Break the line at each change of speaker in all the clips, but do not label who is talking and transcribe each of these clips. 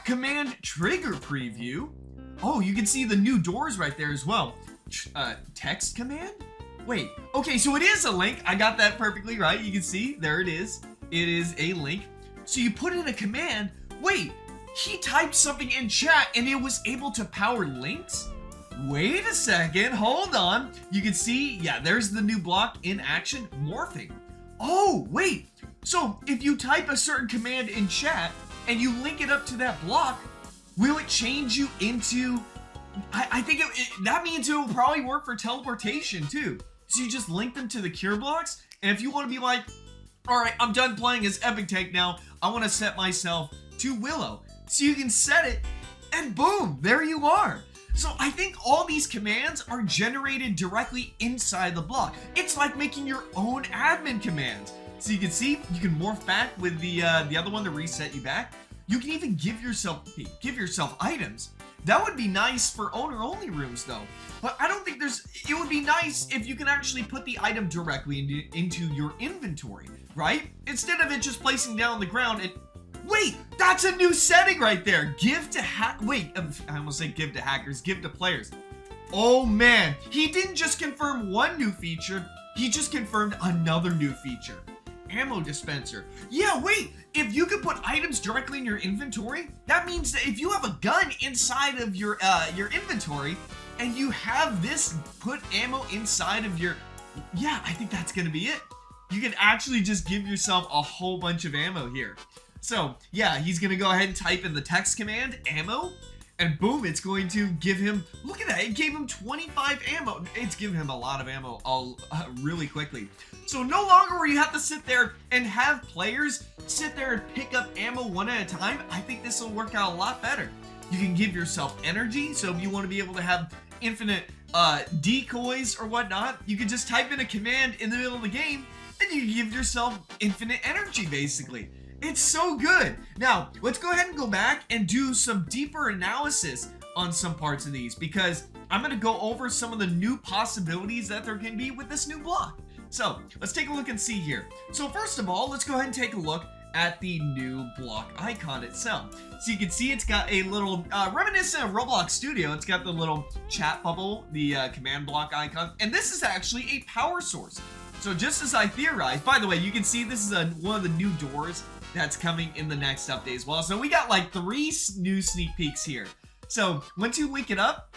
command trigger preview. Oh, you can see the new doors right there as well. Text command? Wait, okay, so it is a link. I got that perfectly right. You can see, there it is. It is a link. So you put in a command. Wait, he typed something in chat and it was able to power links? Wait a second, hold on. You can see, yeah, there's the new block in action, morphing. Oh, wait, so if you type a certain command in chat and you link it up to that block, will it change you into, I think that means it will probably work for teleportation too. So you just link them to the cure blocks, and if you want to be like, all right, I'm done playing as Epic Tank now, I want to set myself to Willow. So you can set it, and boom, there you are. So I think all these commands are generated directly inside the block. It's like making your own admin commands. So you can see, you can morph back with the other one to reset you back. You can even give yourself items. That would be nice for owner-only rooms though. But I don't think it would be nice if you can actually put the item directly into your inventory, right? Instead of it just placing down on the ground and, wait, that's a new setting right there. I almost said give to hackers, give to players. Oh man, he didn't just confirm one new feature, he just confirmed another new feature. Ammo dispenser. Yeah, wait, if you could put items directly in your inventory, that means that if you have a gun inside of your inventory and you have this put ammo inside of your, yeah, I think that's gonna be it. You can actually just give yourself a whole bunch of ammo here. So yeah, he's gonna go ahead and type in the text command, ammo, and boom, it's going to give him, look at that, it gave him 25 ammo. It's giving him a lot of ammo really quickly. So no longer will you have to sit there and have players sit there and pick up ammo one at a time. I think this will work out a lot better. You can give yourself energy, so if you want to be able to have infinite decoys or whatnot, you can just type in a command in the middle of the game and you give yourself infinite energy basically. It's so good. Now, let's go ahead and go back and do some deeper analysis on some parts of these because I'm going to go over some of the new possibilities that there can be with this new block. So, let's take a look and see here. So first of all, let's go ahead and take a look at the new block icon itself. So you can see it's got a little, reminiscent of Roblox Studio, it's got the little chat bubble, the command block icon, and this is actually a power source. So just as I theorized, by the way, you can see this is one of the new doors that's coming in the next update as well. So we got like 3 new sneak peeks here. So once you link it up,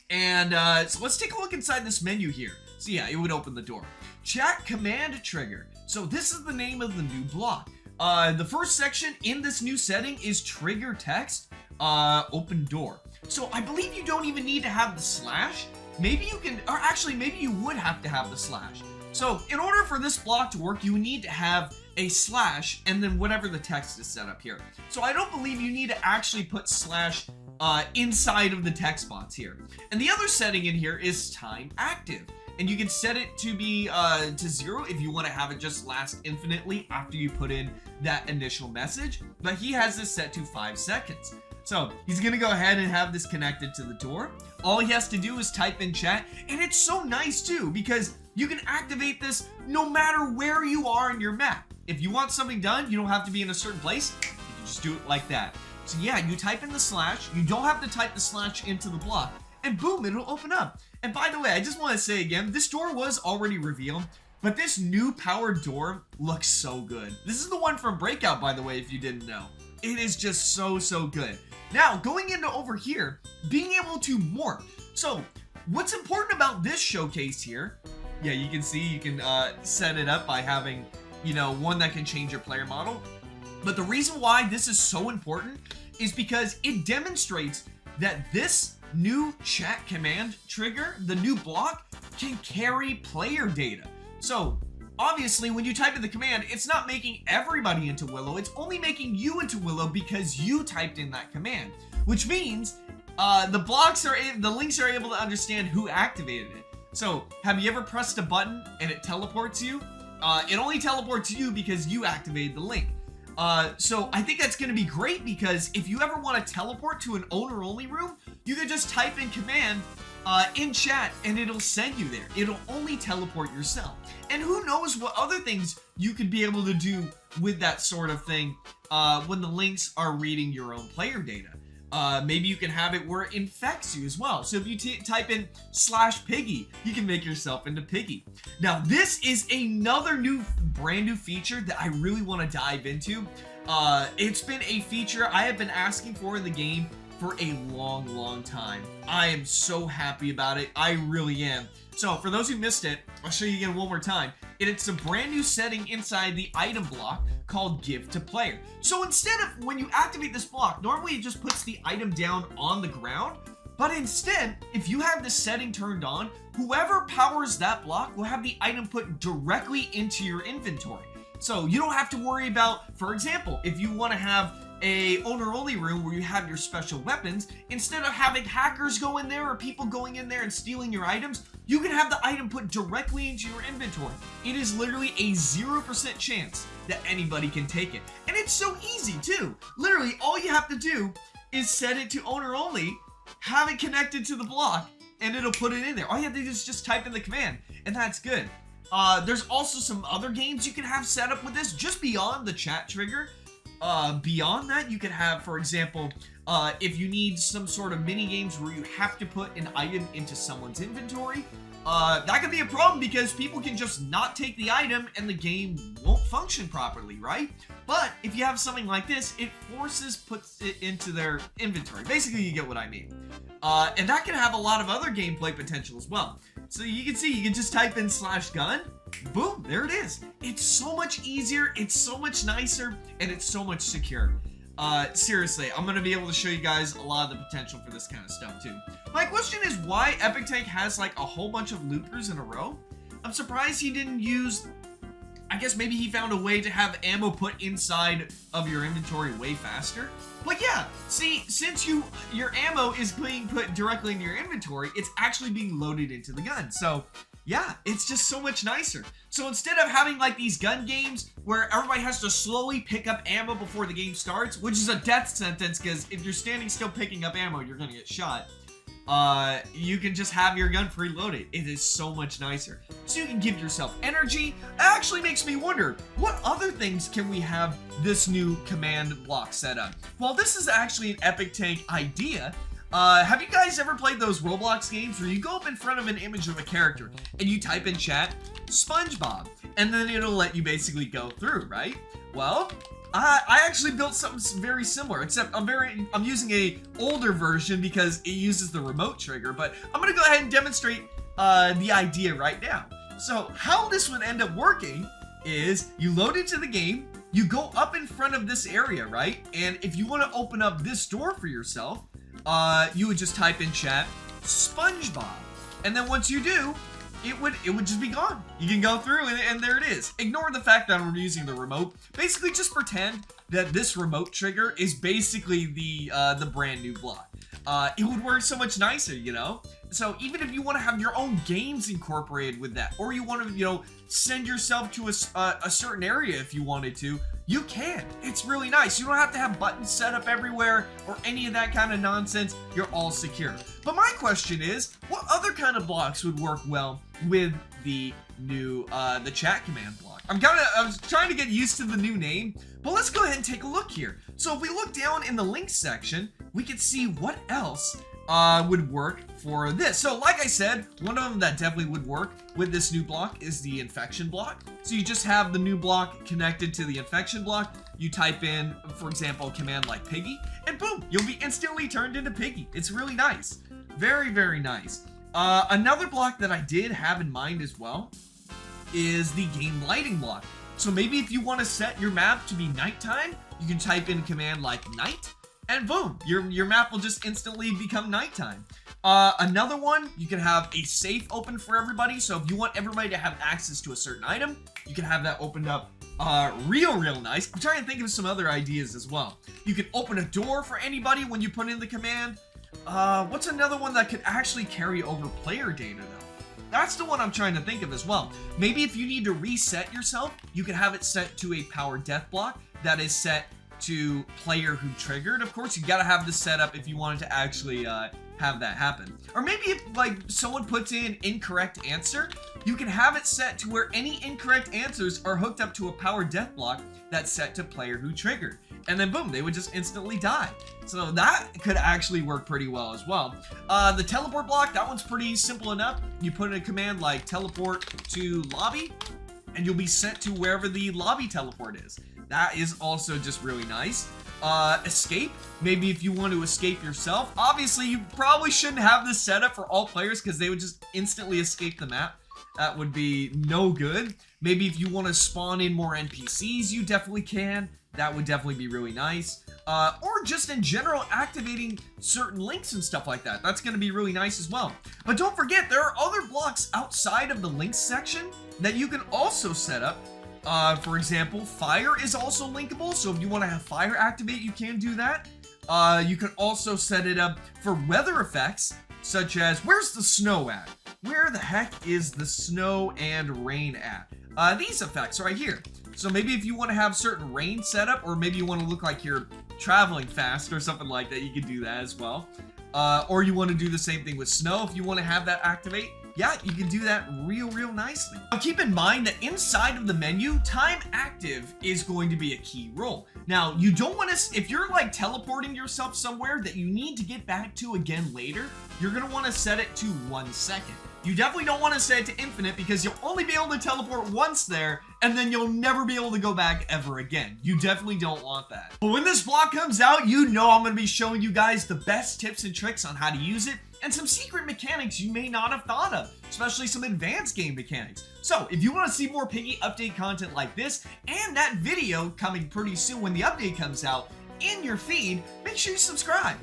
and so let's take a look inside this menu here. So yeah, it would open the door. Chat command trigger. So this is the name of the new block. The first section in this new setting is trigger text, open door. So I believe you don't even need to have the slash. Maybe you can, or actually maybe you would have to have the slash. So in order for this block to work, you need to have a slash and then whatever the text is set up here. So I don't believe you need to actually put slash inside of the text box here. And the other setting in here is time active. And you can set it to be to 0 if you want to have it just last infinitely after you put in that initial message. But he has this set to 5 seconds. So he's going to go ahead and have this connected to the door. All he has to do is type in chat. And it's so nice too because you can activate this no matter where you are in your map. If you want something done, you don't have to be in a certain place. You can just do it like that. So yeah, you type in the slash. You don't have to type the slash into the block. And boom, it'll open up. And by the way, I just want to say again, this door was already revealed, but this new powered door looks so good. This is the one from Breakout, by the way, if you didn't know. It is just so good. Now, going into over here, being able to morph. So, what's important about this showcase here, yeah, you can see you can set it up by having, you know, one that can change your player model. But the reason why this is so important is because it demonstrates that this new chat command trigger, the new block, can carry player data. So obviously when you type in the command, it's not making everybody into Willow, it's only making you into Willow because you typed in that command, which means the links are able to understand who activated it. So have you ever pressed a button and it teleports you? It only teleports you because you activated the link. So I think that's going to be great because if you ever want to teleport to an owner-only room, you could just type in command in chat, and it'll send you there. It'll only teleport yourself. And who knows what other things you could be able to do with that sort of thing when the links are reading your own player data. Maybe you can have it where it infects you as well. So if you type in /Piggy, you can make yourself into Piggy. Now, this is another brand new feature that I really want to dive into. It's been a feature I have been asking for in the game for a long time. I am so happy about it. I really am. So for those who missed it, I'll show you again one more time. It's a brand new setting inside the item block called Give to Player. So instead of when you activate this block, normally it just puts the item down on the ground. But instead, if you have this setting turned on, whoever powers that block will have the item put directly into your inventory. So you don't have to worry about, for example, if you want to have a owner-only room where you have your special weapons, instead of having hackers go in there or people going in there and stealing your items, you can have the item put directly into your inventory. It is literally a 0% chance that anybody can take it. And it's so easy too. Literally, all you have to do is set it to owner-only, have it connected to the block, and it'll put it in there. All you have to do is just type in the command, and that's good. There's also some other games you can have set up with this, just beyond the chat trigger. Beyond that, you could have, for example, if you need some sort of mini games where you have to put an item into someone's inventory, that could be a problem because people can just not take the item and the game won't function properly, right? But if you have something like this, it puts it into their inventory. Basically, you get what I mean. And that can have a lot of other gameplay potential as well. So you can see, you can just type in /gun, boom, there it is. It's so much easier, it's so much nicer, and it's so much secure. Seriously, I'm gonna be able to show you guys a lot of the potential for this kind of stuff too. My question is why Epic Tank has like a whole bunch of loopers in a row. I'm surprised he didn't use, I guess maybe he found a way to have ammo put inside of your inventory way faster. But yeah, see, since your ammo is being put directly in your inventory, it's actually being loaded into the gun. So yeah, it's just so much nicer. So instead of having like these gun games where everybody has to slowly pick up ammo before the game starts, which is a death sentence because if you're standing still picking up ammo, you're gonna get shot. You can just have your gun preloaded. It is so much nicer. So you can give yourself energy. It actually makes me wonder, what other things can we have this new command block set up? Well, this is actually an Epic Tank idea. Have you guys ever played those Roblox games where you go up in front of an image of a character and you type in chat, SpongeBob, and then it'll let you basically go through, right? Well, I actually built something very similar, except I'm using a older version because it uses the remote trigger, but I'm gonna go ahead and demonstrate the idea right now. So how this would end up working is you load into the game, you go up in front of this area, right? And if you want to open up this door for yourself, you would just type in chat SpongeBob, and then once you do, it would just be gone. You can go through and there it is. Ignore the fact that I'm using the remote. Basically, just pretend that this remote trigger is basically the brand new block. It would work so much nicer, you know. So even if you want to have your own games incorporated with that, or you want to, you know, send yourself to a certain area if you wanted to, you can. It's really nice. You don't have to have buttons set up everywhere or any of that kind of nonsense. You're all secure. But my question is, what other kind of blocks would work well with the new the chat command block? I was trying to get used to the new name, but let's go ahead and take a look here. So if we look down in the links section, we can see what else would work for this. So like I said, one of them that definitely would work with this new block is the infection block. So you just have the new block connected to the infection block. You type in, for example, a command like Piggy, and boom, you'll be instantly turned into Piggy. It's really nice. Very, very nice. Another block that I did have in mind as well is the game lighting block. So maybe if you want to set your map to be nighttime, you can type in a command like night, and boom, your map will just instantly become nighttime. Another one, you can have a safe open for everybody. So if you want everybody to have access to a certain item, you can have that opened up real nice. I'm trying to think of some other ideas as well. You can open a door for anybody when you put in the command. What's another one that could actually carry over player data though? That's the one I'm trying to think of as well. Maybe if you need to reset yourself, you can have it set to a power death block that is set to player who triggered. Of course, you gotta have this set up if you wanted to actually have that happen. Or maybe if like someone puts in incorrect answer, you can have it set to where any incorrect answers are hooked up to a power death block that's set to player who triggered. And then boom, they would just instantly die. So that could actually work pretty well as well. The teleport block, that one's pretty simple enough. You put in a command like teleport to lobby, and you'll be sent to wherever the lobby teleport is. That is also just really nice. Escape, maybe if you want to escape yourself. Obviously, you probably shouldn't have this set up for all players because they would just instantly escape the map. That would be no good. Maybe if you want to spawn in more NPCs, you definitely can. That would definitely be really nice. Or just in general, activating certain links and stuff like that. That's going to be really nice as well. But don't forget, there are other blocks outside of the links section that you can also set up. For example, fire is also linkable. So if you want to have fire activate, you can do that. You can also set it up for weather effects, such as, where's the snow at? Where the heck is the snow and rain at? These effects right here. So maybe if you want to have certain rain setup, or maybe you want to look like you're traveling fast or something like that, you can do that as well. Or you want to do the same thing with snow if you want to have that activate. Yeah, you can do that real nicely. Now keep in mind that inside of the menu, time active is going to be a key role. Now, you don't want to, if you're like teleporting yourself somewhere that you need to get back to again later, you're going to want to set it to 1 second. You definitely don't want to set it to infinite because you'll only be able to teleport once there and then you'll never be able to go back ever again. You definitely don't want that. But when this block comes out, you know I'm going to be showing you guys the best tips and tricks on how to use it and some secret mechanics you may not have thought of, especially some advanced game mechanics. So if you want to see more Piggy update content like this and that video coming pretty soon when the update comes out in your feed, make sure you subscribe.